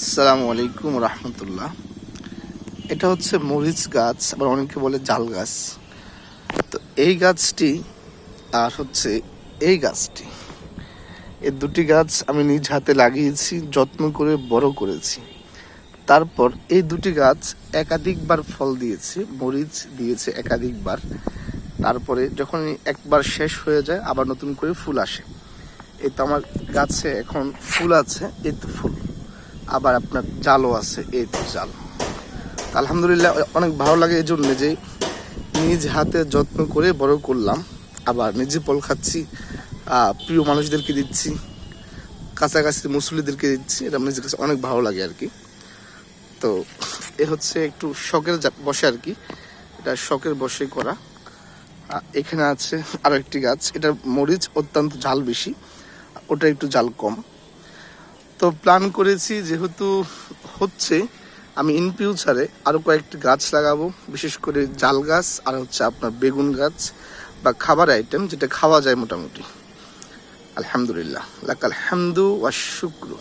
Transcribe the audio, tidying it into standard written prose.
আসসালামু আলাইকুম রহমতুল্লাহ। এটা হচ্ছে মরিচ গাছ, আবার অনেকে বলে জাল গাছ। তো এই গাছটি আর হচ্ছে এই গাছটি, এই দুটি গাছ আমি নিজ হাতে লাগিয়েছি, যত্ন করে বড় করেছি। তারপর এই দুটি গাছ একাধিকবার ফল দিয়েছে, মরিচ দিয়েছে একাধিকবার। তারপরে যখন একবার শেষ হয়ে যায় আবার নতুন করে ফুল আসে। এই তো আমার গাছে এখন ফুল আছে, এই তো ফুল, আবার আপনার জালও আছে, এই তো জাল। আলহামদুলিল্লাহ অনেক ভালো লাগে এই জন্য যে নিজ হাতে যত্ন করে বড় করলাম, আবার নিজে ফল খাচ্ছি, প্রিয় মানুষদেরকে দিচ্ছি, কাছাকাছি মুসল্লিদেরকে দিচ্ছি। এটা নিজের কাছে অনেক ভালো লাগে আর কি। তো এ হচ্ছে একটু শখের বসে আর কি, এটা শখের বসে করা। এখানে আছে আরো একটি গাছ, এটা মরিচ অত্যন্ত ঝাল বেশি, ওটা একটু ঝাল কম। তো প্ল্যান করেছি যেহেতু হচ্ছে, আমি ইন ফিউচারে আরও কয়েকটি গাছ লাগাবো, বিশেষ করে জাল গাছ আর হচ্ছে আপনার বেগুন গাছ বা খাবার আইটেম যেটা খাওয়া যায় মোটামুটি। আলহামদুলিল্লাহ, লাকাল হামদু ওয়াশ শুকরু।